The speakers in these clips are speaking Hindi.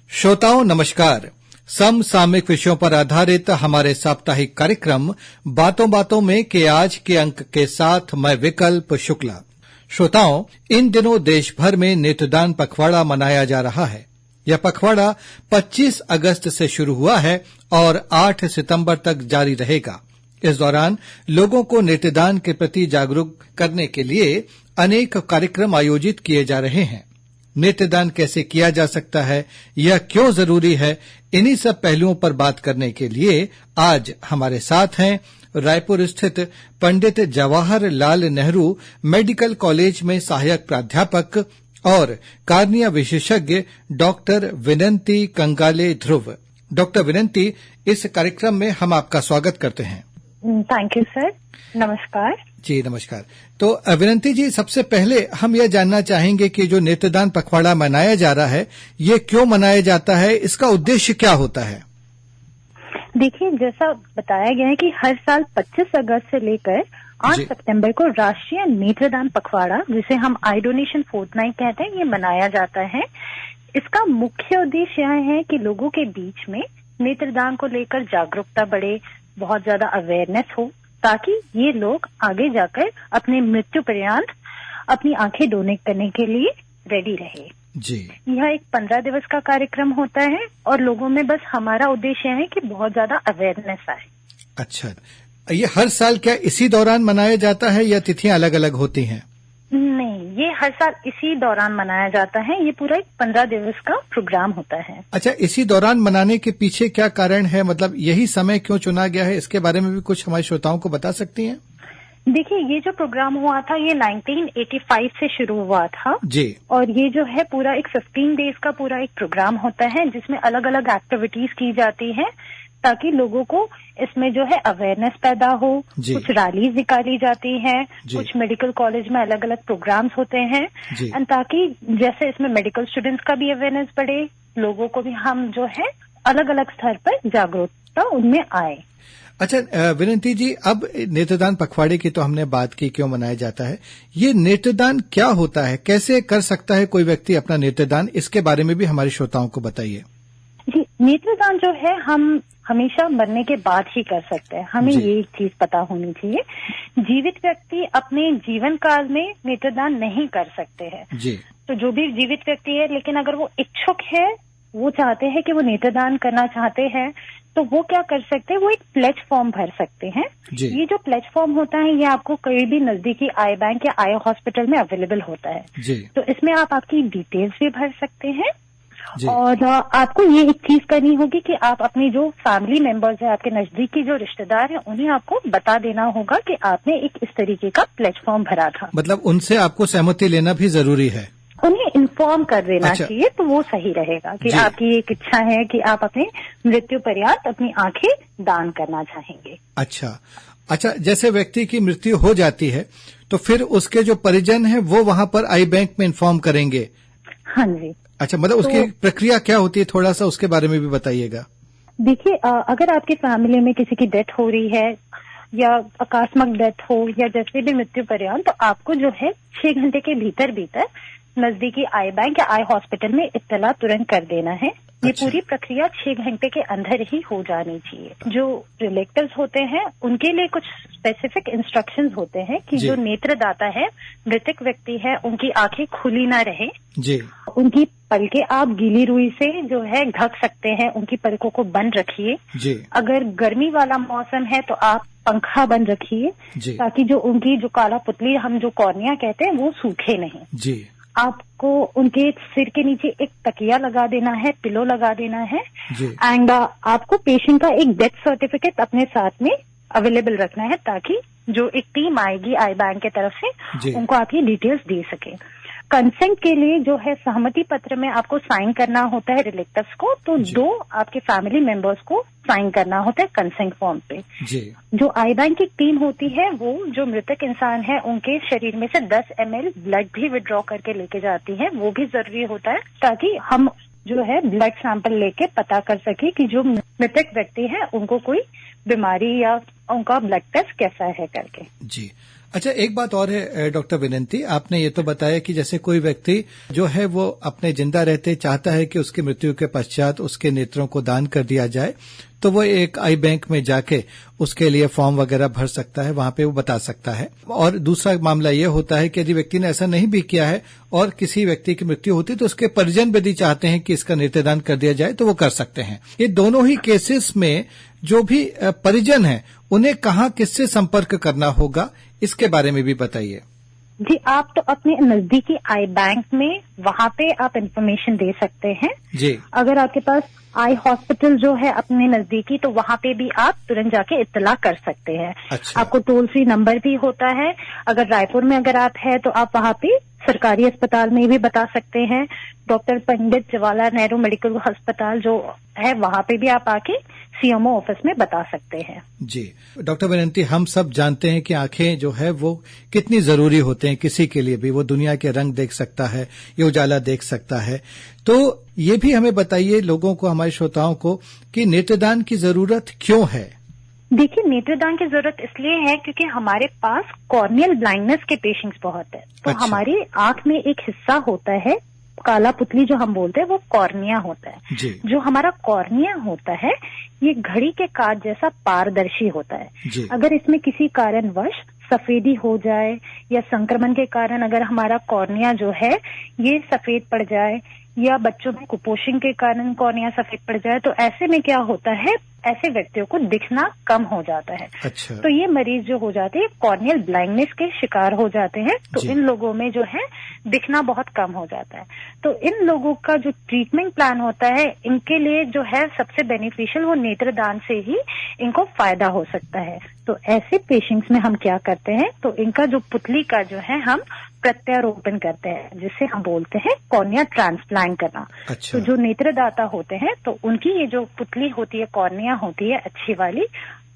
श्रोताओं नमस्कार। समसामयिक विषयों पर आधारित हमारे साप्ताहिक कार्यक्रम बातों बातों में के आज के अंक के साथ मैं विकल्प शुक्ला। श्रोताओं, इन दिनों देश भर में नेत्रदान पखवाड़ा मनाया जा रहा है। यह पखवाड़ा 25 अगस्त से शुरू हुआ है और 8 सितंबर तक जारी रहेगा। इस दौरान लोगों को नेत्रदान के प्रति जागरूक करने के लिए अनेक कार्यक्रम आयोजित किए जा रहे हैं। नेत्रदान कैसे किया जा सकता है, यह क्यों जरूरी है, इन्हीं सब पहलुओं पर बात करने के लिए आज हमारे साथ हैं रायपुर स्थित पंडित जवाहरलाल नेहरू मेडिकल कॉलेज में सहायक प्राध्यापक और कार्निया विशेषज्ञ डॉक्टर विनंती कंगाले ध्रुव। डॉक्टर विनंती, इस कार्यक्रम में हम आपका स्वागत करते हैं। Thank you sir. नमस्कार जी। नमस्कार। तो विनंती जी, सबसे पहले हम यह जानना चाहेंगे कि जो नेत्रदान पखवाड़ा मनाया जा रहा है, ये क्यों मनाया जाता है, इसका उद्देश्य क्या होता है? देखिए, जैसा बताया गया है कि हर साल 25 अगस्त से लेकर 8 सितंबर को राष्ट्रीय नेत्रदान पखवाड़ा, जिसे हम आई डोनेशन फोर्टनाइट कहते हैं, ये मनाया जाता है। इसका मुख्य उद्देश्य यह है कि लोगों के बीच में नेत्रदान को लेकर जागरूकता बढ़े, बहुत ज्यादा अवेयरनेस हो, ताकि ये लोग आगे जाकर अपने मृत्यु पर्यंत अपनी आंखें डोनेट करने के लिए रेडी रहे। जी। यह एक 15 दिवस का कार्यक्रम होता है और लोगों में बस हमारा उद्देश्य है कि बहुत ज्यादा अवेयरनेस आए। अच्छा, ये हर साल क्या इसी दौरान मनाया जाता है या तिथियां अलग अलग होती हैं? नहीं, ये हर साल इसी दौरान मनाया जाता है। ये पूरा एक 15 दिवस का प्रोग्राम होता है। अच्छा, इसी दौरान मनाने के पीछे क्या कारण है, मतलब यही समय क्यों चुना गया है, इसके बारे में भी कुछ हमारे श्रोताओं को बता सकती हैं? देखिए, ये जो प्रोग्राम हुआ था ये 1985 से शुरू हुआ था जी। और ये जो है पूरा एक 15 डेज का पूरा एक प्रोग्राम होता है, जिसमें अलग अलग एक्टिविटीज की जाती है ताकि लोगों को इसमें जो है अवेयरनेस पैदा हो। कुछ रैलीज निकाली जाती हैं, कुछ मेडिकल कॉलेज में अलग अलग प्रोग्राम्स होते हैं, एंड ताकि जैसे इसमें मेडिकल स्टूडेंट्स का भी अवेयरनेस बढ़े, लोगों को भी हम जो है अलग अलग स्तर पर जागरूकता उनमें आए। अच्छा विनंती जी, अब नेत्रदान पखवाड़े की तो हमने बात की, क्यों मनाया जाता है। ये नेत्रदान क्या होता है, कैसे कर सकता है कोई व्यक्ति अपना नेत्रदान, इसके बारे में भी हमारे श्रोताओं को बताइए। जी, नेत्रदान जो है हम हमेशा मरने के बाद ही कर सकते हैं। हमें ये एक चीज पता होनी चाहिए, जीवित व्यक्ति अपने जीवन काल में नेत्रदान नहीं कर सकते हैं। जी। तो जो भी जीवित व्यक्ति है, लेकिन अगर वो इच्छुक है, वो चाहते हैं कि वो नेत्रदान करना चाहते हैं, तो वो क्या कर सकते हैं, वो एक प्लेज फॉर्म भर सकते हैं। ये जो प्लेज फॉर्म होता है, ये आपको कहीं भी नजदीकी आई बैंक या आई हॉस्पिटल में अवेलेबल होता है। तो इसमें आप आपकी डिटेल्स भी भर सकते हैं और आपको ये एक चीज करनी होगी कि आप अपनी जो फैमिली मेंबर्स है, आपके नजदीकी जो रिश्तेदार हैं, उन्हें आपको बता देना होगा कि आपने एक इस तरीके का प्लेज फॉर्म भरा था। मतलब उनसे आपको सहमति लेना भी जरूरी है, उन्हें इन्फॉर्म कर देना चाहिए, तो वो सही रहेगा कि आपकी एक इच्छा है कि आप अपने मृत्यु पर्यंत अपनी आंखें दान करना चाहेंगे। अच्छा, जैसे व्यक्ति की मृत्यु हो जाती है तो फिर उसके जो परिजन हैं वो वहां पर आई बैंक में इन्फॉर्म करेंगे? हाँ जी। अच्छा, मतलब उसकी प्रक्रिया क्या होती है, थोड़ा सा उसके बारे में भी बताइएगा। देखिए, अगर आपकी फैमिली में किसी की डेथ हो रही है या आकस्मिक डेथ हो या जैसे भी मृत्यु पर्यंत, तो आपको जो है 6 घंटे के भीतर नजदीकी आई बैंक या आई हॉस्पिटल में इत्तला तुरंत कर देना है। ये पूरी प्रक्रिया 6 घंटे के अंदर ही हो जानी चाहिए। जो रिलेटिव्स होते हैं उनके लिए कुछ स्पेसिफिक इंस्ट्रक्शंस होते हैं कि जो नेत्रदाता है, मृतक व्यक्ति है, उनकी आंखें खुली ना रहे। उनकी पलकें आप गीली रुई से जो है ढक सकते हैं, उनकी पलकों को बंद रखिए। अगर गर्मी वाला मौसम है तो आप पंखा बंद रखिए, ताकि जो उनकी जो काला पुतली, हम जो कॉर्निया कहते हैं, वो सूखे नहीं। आपको उनके सिर के नीचे एक तकिया लगा देना है, पिलो लगा देना है, एंड आपको पेशेंट का एक डेथ सर्टिफिकेट अपने साथ में अवेलेबल रखना है, ताकि जो एक टीम आएगी आई बैंक की तरफ से, उनको आप ये डिटेल्स दे सके। कंसेंट के लिए जो है सहमति पत्र में आपको साइन करना होता है रिलेटिव्स को, तो 2 आपके फैमिली मेंबर्स को साइन करना होता है कंसेंट फॉर्म पे। जो आई बैंक की टीम होती है, वो जो मृतक इंसान है उनके शरीर में से 10 ml ब्लड भी विड्रॉ करके लेके जाती है। वो भी जरूरी होता है ताकि हम जो है ब्लड सैंपल लेके पता कर सके कि जो मृतक व्यक्ति है उनको कोई बीमारी या उनका ब्लड टेस्ट कैसा है करके। जी। अच्छा, एक बात और है डॉक्टर विनंती, आपने ये तो बताया कि जैसे कोई व्यक्ति जो है वो अपने जिंदा रहते चाहता है कि उसकी मृत्यु के पश्चात उसके नेत्रों को दान कर दिया जाए, तो वो एक आई बैंक में जाके उसके लिए फॉर्म वगैरह भर सकता है, वहां पे वो बता सकता है। और दूसरा मामला ये होता है कि यदि व्यक्ति ने ऐसा नहीं भी किया है और किसी व्यक्ति की मृत्यु होती तो उसके परिजन यदि चाहते हैं कि इसका नेत्रदान कर दिया जाए तो वो कर सकते हैं। ये दोनों ही केसेस में जो भी परिजन हैं उन्हें कहाँ किससे संपर्क करना होगा, इसके बारे में भी बताइए। जी, आप तो अपने नजदीकी आई बैंक में वहां पे आप इन्फॉर्मेशन दे सकते हैं जी। अगर आपके पास आई हॉस्पिटल जो है अपने नजदीकी, तो वहां पे भी आप तुरंत जाके इत्तला कर सकते हैं। अच्छा। आपको टोल फ्री नंबर भी होता है। अगर रायपुर में अगर आप है तो आप वहां पे सरकारी अस्पताल में भी बता सकते हैं। डॉक्टर पंडित जवाहरलाल नेहरू मेडिकल अस्पताल जो है वहां पे भी आप आके सीएमओ ऑफिस में बता सकते हैं। जी डॉक्टर विनंती, हम सब जानते हैं कि आंखें जो है वो कितनी जरूरी होते हैं किसी के लिए भी। वो दुनिया के रंग देख सकता है, ये उजाला देख सकता है। तो ये भी हमें बताइए लोगों को, हमारे श्रोताओं को, कि नेत्रदान की जरूरत क्यों है? देखिए, नेत्रदान की जरूरत इसलिए है क्योंकि हमारे पास कॉर्नियल ब्लाइंडनेस के पेशेंट्स बहुत है। तो अच्छा। हमारी आंख में एक हिस्सा होता है, काला पुतली जो हम बोलते हैं, वो कॉर्निया होता है। जी। जो हमारा कॉर्निया होता है ये घड़ी के कांच जैसा पारदर्शी होता है। जी। अगर इसमें किसी कारणवश सफेदी हो जाए या संक्रमण के कारण अगर हमारा कॉर्निया जो है ये सफेद पड़ जाए, या बच्चों में कुपोषण के कारण कॉर्निया सफेद पड़ जाए, तो ऐसे में क्या होता है, ऐसे व्यक्तियों को दिखना कम हो जाता है। अच्छा। तो ये मरीज जो हो जाते हैं कॉर्नियल ब्लाइंडनेस के शिकार हो जाते हैं। तो जी। इन लोगों में जो है दिखना बहुत कम हो जाता है। तो इन लोगों का जो ट्रीटमेंट प्लान होता है, इनके लिए जो है सबसे बेनिफिशियल वो नेत्रदान से ही इनको फायदा हो सकता है। तो ऐसे पेशेंट्स में हम क्या करते हैं, तो इनका जो पुतली का जो है हम प्रत्यारोपण करते हैं, जिसे हम बोलते हैं कॉर्निया ट्रांसप्लांट करना। अच्छा। तो जो नेत्रदाता होते हैं तो उनकी ये जो पुतली होती है, कॉर्निया होती है अच्छी वाली,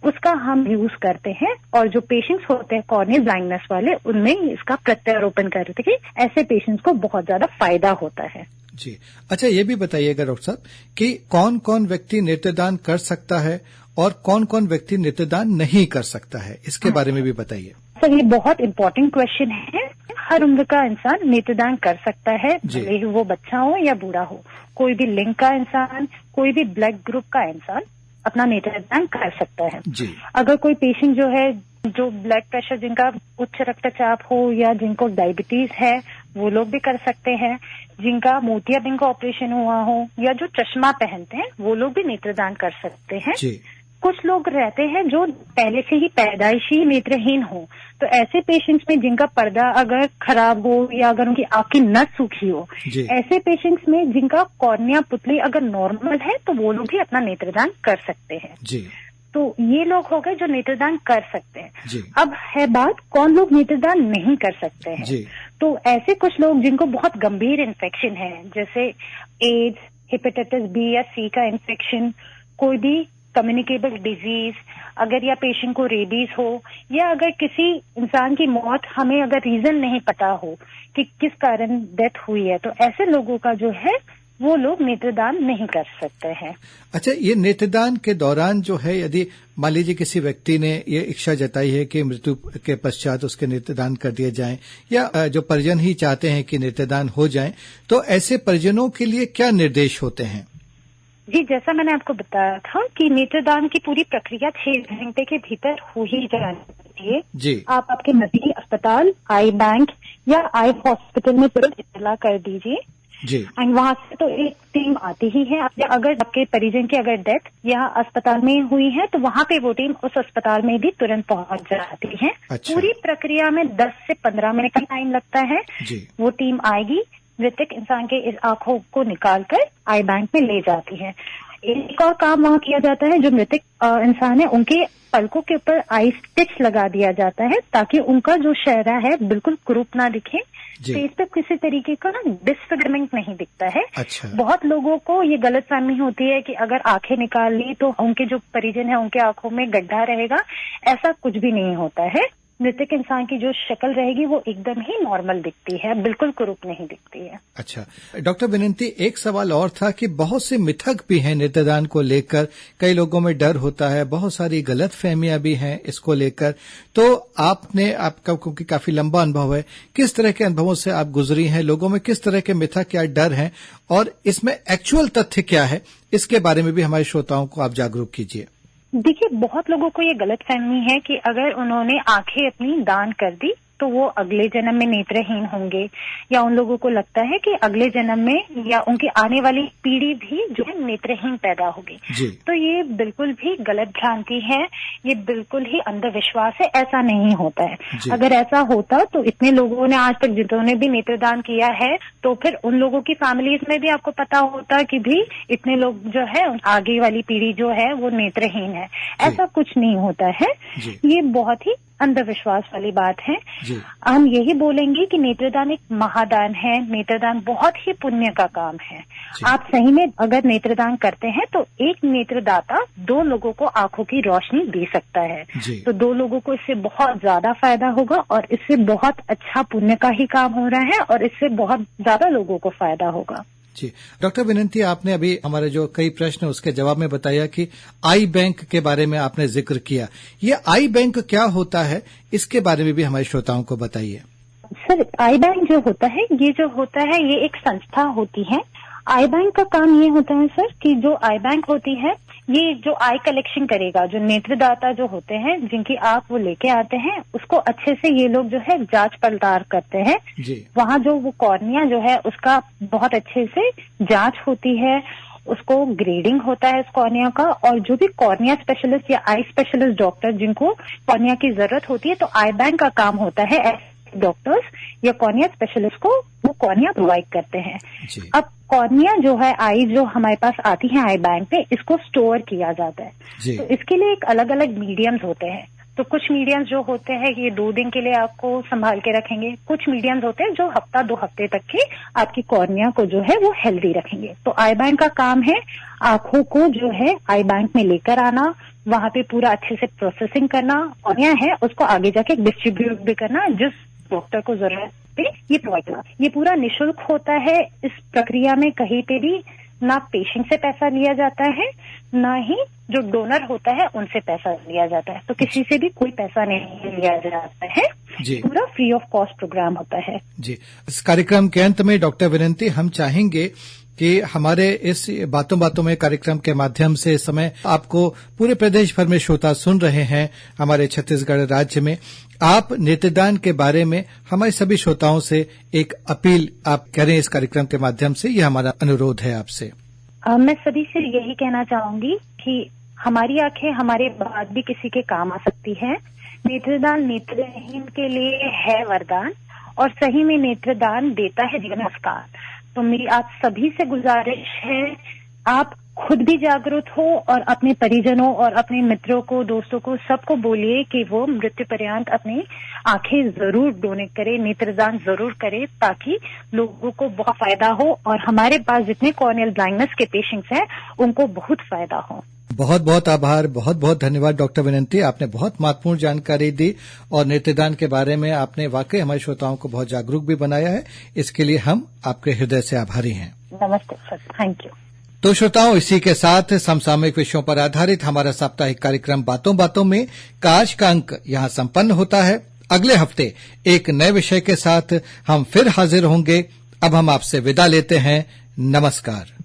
उसका हम यूज करते हैं। और जो पेशेंट्स होते हैं कॉर्नियल ब्लाइंडनेस वाले, उनमें इसका प्रत्यारोपण करते हैं। ऐसे पेशेंट्स को बहुत ज्यादा फायदा होता है। जी। अच्छा, ये भी बताइएगा डॉक्टर साहब कि कौन कौन व्यक्ति नेत्रदान कर सकता है और कौन कौन व्यक्ति नेत्रदान नहीं कर सकता है, इसके बारे में भी बताइए। सर, ये बहुत इम्पोर्टेंट क्वेश्चन है। हर उम्र का इंसान नेत्रदान कर सकता है, भले ही वो बच्चा हो या बूढ़ा हो। कोई भी लिंग का इंसान, कोई भी ब्लड ग्रुप का इंसान अपना नेत्रदान कर सकता है। जी। अगर कोई पेशेंट जो है, जो ब्लड प्रेशर, जिनका उच्च रक्तचाप हो या जिनको डायबिटीज है, वो लोग भी कर सकते हैं। जिनका मोतियाबिंद का ऑपरेशन हुआ हो या जो चश्मा पहनते हैं, वो लोग भी नेत्रदान कर सकते हैं। जी। कुछ लोग रहते हैं जो पहले से ही पैदाइशी नेत्रहीन हो, तो ऐसे पेशेंट्स में जिनका पर्दा अगर खराब हो या अगर उनकी आंख की नस सूखी हो, ऐसे पेशेंट्स में जिनका कॉर्निया पुतली अगर नॉर्मल है, तो वो लोग भी अपना नेत्रदान कर सकते हैं। जी। तो ये लोग हो गए जो नेत्रदान कर सकते हैं। जी। अब है बात कौन लोग नेत्रदान नहीं कर सकते हैं। जी। तो ऐसे कुछ लोग जिनको बहुत गंभीर इन्फेक्शन है, जैसे एड्स, हेपेटाइटिस बी या सी का इन्फेक्शन, कोई भी कम्युनिकेबल डिजीज, अगर या पेशेंट को रेबीज हो, या अगर किसी इंसान की मौत हमें अगर रीजन नहीं पता हो कि किस कारण डेथ हुई है, तो ऐसे लोगों का जो है वो लोग नेत्रदान नहीं कर सकते हैं। अच्छा, ये नेत्रदान के दौरान जो है, यदि मान लीजिए किसी व्यक्ति ने ये इच्छा जताई है कि मृत्यु के पश्चात उसके नेत्रदान कर दिए जाएं, या जो परिजन ही चाहते हैं कि नेत्रदान हो जाए, तो ऐसे परिजनों के लिए क्या निर्देश होते हैं? जी, जैसा मैंने आपको बताया था कि नेत्रदान की पूरी प्रक्रिया 6 घंटे के भीतर हो ही जानी चाहिए। जी। आप आपके नजदीकी अस्पताल, आई बैंक या आई हॉस्पिटल में तुरंत इत्तला कर दीजिए। जी। एंड वहां से तो एक टीम आती ही है। अगर आपके परिजन की अगर डेथ यहाँ अस्पताल में हुई है, तो वहां पे वो टीम उस अस्पताल में भी तुरंत पहुंच जाती है। अच्छा। पूरी प्रक्रिया में 10 से 15 मिनट का टाइम लगता है। जी। वो टीम आएगी, मृतक इंसान के इस आंखों को निकालकर आई बैंक में ले जाती है। एक और काम वहाँ किया जाता है, जो मृतक इंसान है उनके पलकों के ऊपर आई स्टिच लगा दिया जाता है, ताकि उनका जो चेहरा है बिल्कुल कुरूप ना दिखे, फेस पे किसी तरीके का ना डिसफिगरमेंट नहीं दिखता है। अच्छा। बहुत लोगों को ये गलतफहमी होती है कि अगर आंखें निकाल ली तो उनके जो परिजन है उनके आंखों में गड्ढा रहेगा। ऐसा कुछ भी नहीं होता है। मृतक इंसान की जो शक्ल रहेगी वो एकदम ही नॉर्मल दिखती है, बिल्कुल कुरूप नहीं दिखती है। अच्छा डॉक्टर विनंती, एक सवाल और था कि बहुत से मिथक भी हैं नेत्रदान को लेकर, कई लोगों में डर होता है, बहुत सारी गलत फहमियां भी हैं इसको लेकर। तो आपका क्योंकि काफी लंबा अनुभव है, किस तरह के अनुभवों से आप गुजरी हैं, लोगों में किस तरह के मिथक या डर हैं और इसमें एक्चुअल तथ्य क्या है, इसके बारे में भी हमारे श्रोताओं को आप जागरूक कीजिए। देखिए, बहुत लोगों को ये गलतफहमी है कि अगर उन्होंने आंखें अपनी दान कर दी तो वो अगले जन्म में नेत्रहीन होंगे, या उन लोगों को लगता है कि अगले जन्म में या उनकी आने वाली पीढ़ी भी जो है नेत्रहीन पैदा होगी। तो ये बिल्कुल भी गलत भ्रांति है, ये बिल्कुल ही अंधविश्वास है, ऐसा नहीं होता है। अगर ऐसा होता तो इतने लोगों ने आज तक जिन्होंने भी नेत्रदान किया है, तो फिर उन लोगों की फैमिलीज में भी आपको पता होता कि भी इतने लोग जो है आगे वाली पीढ़ी जो है वो नेत्रहीन है। ऐसा कुछ नहीं होता है, ये बहुत ही अंधविश्वास वाली बात है। हम यही बोलेंगे कि नेत्रदान एक महादान है, नेत्रदान बहुत ही पुण्य का काम है। आप सही में अगर नेत्रदान करते हैं तो एक नेत्रदाता 2 लोगों को आंखों की रोशनी दे सकता है, तो 2 लोगों को इससे बहुत ज्यादा फायदा होगा और इससे बहुत अच्छा पुण्य का ही काम हो रहा है और इससे बहुत ज्यादा लोगों को फायदा होगा। जी डॉक्टर विनंती, आपने अभी हमारे जो कई प्रश्न उसके जवाब में बताया कि आई बैंक के बारे में आपने जिक्र किया। ये आई बैंक क्या होता है, इसके बारे में भी हमारे श्रोताओं को बताइए। सर, आई बैंक जो होता है ये एक संस्था होती है। आई बैंक का काम ये होता है सर कि जो आई बैंक होती है ये जो आई कलेक्शन करेगा, जो नेत्रदाता जो होते हैं जिनकी आंख वो लेके आते हैं, उसको अच्छे से ये लोग जो है जांच पड़ताल करते हैं। वहाँ जो वो कॉर्निया जो है उसका बहुत अच्छे से जांच होती है, उसको ग्रेडिंग होता है इस कॉर्निया का, और जो भी कॉर्निया स्पेशलिस्ट या आई स्पेशलिस्ट डॉक्टर जिनको कॉर्निया की जरूरत होती है, तो आई बैंक का काम होता है डॉक्टर्स या कॉर्निया स्पेशलिस्ट को वो कॉर्निया प्रोवाइड करते हैं। अब कॉर्निया जो है आई जो हमारे पास आती है आई बैंक पे, इसको स्टोर किया जाता है। तो इसके लिए एक अलग अलग मीडियम्स होते हैं। तो कुछ मीडियम्स जो होते हैं ये 2 दिन के लिए आपको संभाल के रखेंगे, कुछ मीडियम्स होते हैं जो हफ्ता 2 हफ्ते तक के आपकी कॉर्निया को जो है वो हेल्दी रखेंगे। तो आई बैंक का काम है आंखों को जो है आई बैंक में लेकर आना, वहां पे पूरा अच्छे से प्रोसेसिंग करना, कॉर्निया है उसको आगे जाके डिस्ट्रीब्यूट भी करना, जिस डॉक्टर को जरूरत है ये प्रोवाइड करना। ये पूरा निःशुल्क होता है। इस प्रक्रिया में कहीं पे भी ना पेशेंट से पैसा लिया जाता है, ना ही जो डोनर होता है उनसे पैसा लिया जाता है। तो किसी से भी कोई पैसा नहीं लिया जाता है, पूरा फ्री ऑफ कॉस्ट प्रोग्राम होता है। जी, इस कार्यक्रम के अंत में डॉक्टर विनंती, हम चाहेंगे कि हमारे इस बातों बातों में कार्यक्रम के माध्यम से इस समय आपको पूरे प्रदेश भर में श्रोता सुन रहे हैं, हमारे छत्तीसगढ़ राज्य में, आप नेत्रदान के बारे में हमारे सभी श्रोताओं से एक अपील आप करें इस कार्यक्रम के माध्यम से, ये हमारा अनुरोध है आपसे। मैं सभी से यही कहना चाहूंगी कि हमारी आंखें हमारे बाद भी किसी के काम आ सकती है। नेत्रदान नेत्रहीन के लिए है वरदान, और सही में नेत्रदान देता है जीवन नमस्कार। तो मेरी आप सभी से गुजारिश है, आप खुद भी जागरूक हो और अपने परिजनों और अपने मित्रों को, दोस्तों को, सबको बोलिए कि वो मृत्यु पर्यंत अपनी आंखें जरूर डोनेट करें, नेत्रदान जरूर करें, ताकि लोगों को बहुत फायदा हो और हमारे पास जितने कॉर्नियल ब्लाइंडनेस के पेशेंट्स हैं उनको बहुत फायदा हो। बहुत बहुत आभार, बहुत बहुत धन्यवाद डॉक्टर विनंती, आपने बहुत महत्वपूर्ण जानकारी दी और नेत्रदान के बारे में आपने वाकई हमारे श्रोताओं को बहुत जागरूक भी बनाया है। इसके लिए हम आपके हृदय से आभारी हैं। नमस्ते सर, थैंक यू। तो श्रोताओं, इसी के साथ समसामयिक विषयों पर आधारित हमारा साप्ताहिक कार्यक्रम बातों बातों में का आज का अंक यहाँ संपन्न होता है। अगले हफ्ते एक नए विषय के साथ हम फिर हाजिर होंगे। अब हम आपसे विदा लेते हैं। नमस्कार।